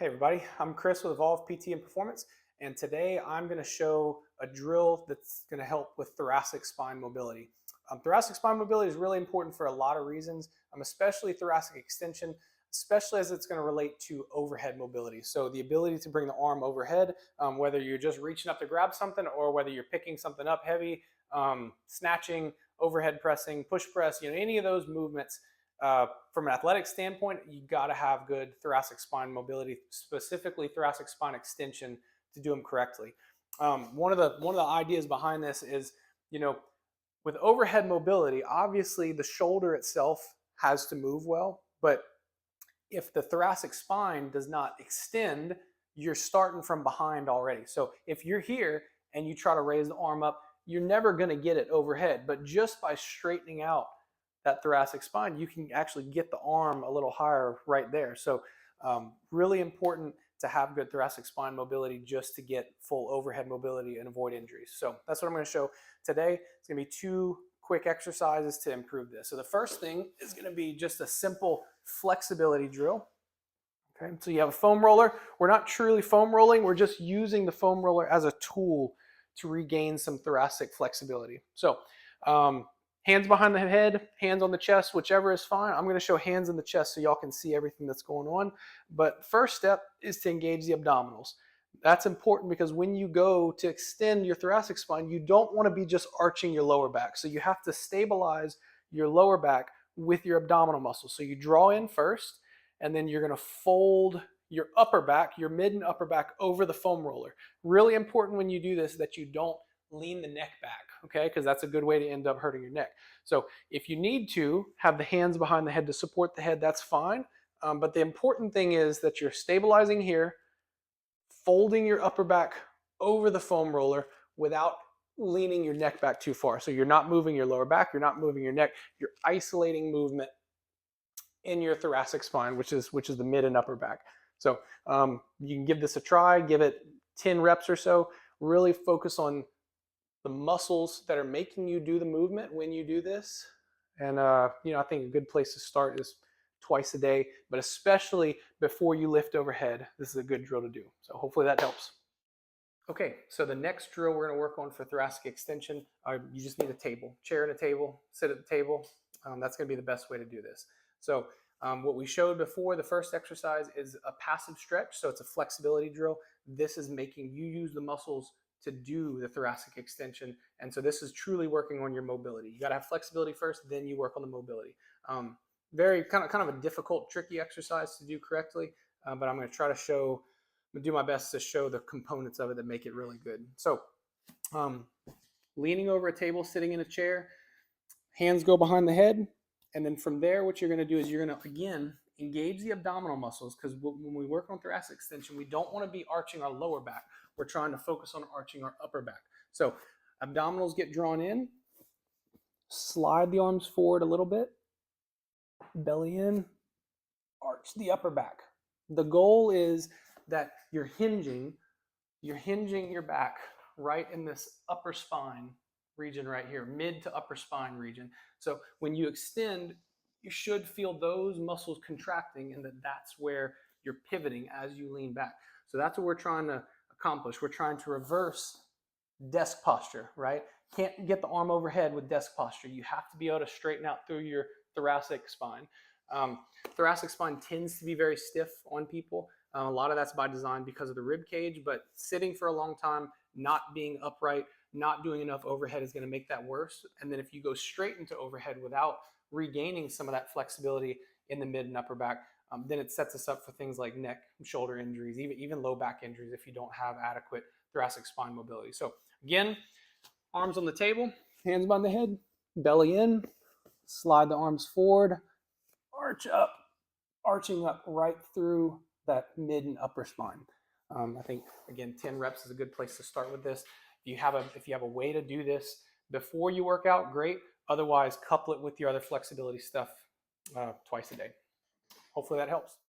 Hey everybody, I'm Chris with Evolve PT and Performance, and today I'm going to show a drill that's going to help with thoracic spine mobility. Thoracic spine mobility is really important for a lot of reasons, especially thoracic extension, especially as it's going to relate to overhead mobility. So the ability to bring the arm overhead, whether you're just reaching up to grab something or whether you're picking something up heavy, snatching, overhead pressing, push press, any of those movements. From an athletic standpoint, you got to have good thoracic spine mobility, specifically thoracic spine extension, to do them correctly. One of the ideas behind this is, with overhead mobility, obviously the shoulder itself has to move well, but if the thoracic spine does not extend, you're starting from behind already. So if you're here and you try to raise the arm up, you're never going to get it overhead. But just by straightening out that thoracic spine, you can actually get the arm a little higher right there. So really important to have good thoracic spine mobility just to get full overhead mobility and avoid injuries. So that's what I'm going to show today. It's going to be 2 quick exercises to improve this. So the first thing is going to be just a simple flexibility drill. Okay, so you have a foam roller. We're not truly foam rolling. We're just using the foam roller as a tool to regain some thoracic flexibility. So hands behind the head, hands on the chest, whichever is fine. I'm going to show hands in the chest so y'all can see everything that's going on. But first step is to engage the abdominals. That's important because when you go to extend your thoracic spine, you don't want to be just arching your lower back. So you have to stabilize your lower back with your abdominal muscles. So you draw in first, and then you're going to fold your upper back, your mid and upper back over the foam roller. Really important when you do this that you don't lean the neck back, okay? Because that's a good way to end up hurting your neck. So if you need to have the hands behind the head to support the head, that's fine. But the important thing is that you're stabilizing here, folding your upper back over the foam roller without leaning your neck back too far. So you're not moving your lower back, you're not moving your neck, you're isolating movement in your thoracic spine, which is the mid and upper back. So you can give this a try, give it 10 reps or so. Really focus on the muscles that are making you do the movement when you do this. And I think a good place to start is twice a day, but especially before you lift overhead, this is a good drill to do. So hopefully that helps. Okay, so the next drill we're going to work on for thoracic extension, you just need a table, chair and a table, sit at the table. That's going to be the best way to do this. So what we showed before, the first exercise is a passive stretch. So it's a flexibility drill. This is making you use the muscles to do the thoracic extension. And so this is truly working on your mobility. You got to have flexibility first, then you work on the mobility. Very kind of a difficult, tricky exercise to do correctly, but I'm going to do my best to show the components of it that make it really good. So leaning over a table, sitting in a chair, hands go behind the head. And then from there, what you're going to do is you're going to, again, engage the abdominal muscles, because when we work on thoracic extension, we don't want to be arching our lower back. We're trying to focus on arching our upper back. So abdominals get drawn in, slide the arms forward a little bit, belly in, arch the upper back. The goal is that you're hinging your back right in this upper spine region right here, mid to upper spine region. So when you extend, you should feel those muscles contracting, and that's where you're pivoting as you lean back. So that's what we're trying to accomplish. We're trying to reverse desk posture, right? Can't get the arm overhead with desk posture. You have to be able to straighten out through your thoracic spine. Thoracic spine tends to be very stiff on people. A lot of that's by design because of the rib cage, but sitting for a long time, not being upright, not doing enough overhead is going to make that worse. And then if you go straight into overhead without regaining some of that flexibility in the mid and upper back, then it sets us up for things like neck, shoulder injuries, even low back injuries if you don't have adequate thoracic spine mobility. So again, arms on the table, hands behind the head, belly in, slide the arms forward, arch up, arching up right through that mid and upper spine. I think, again, 10 reps is a good place to start with this. If you have a way to do this before you work out, great. Otherwise, couple it with your other flexibility stuff twice a day. Hopefully that helps.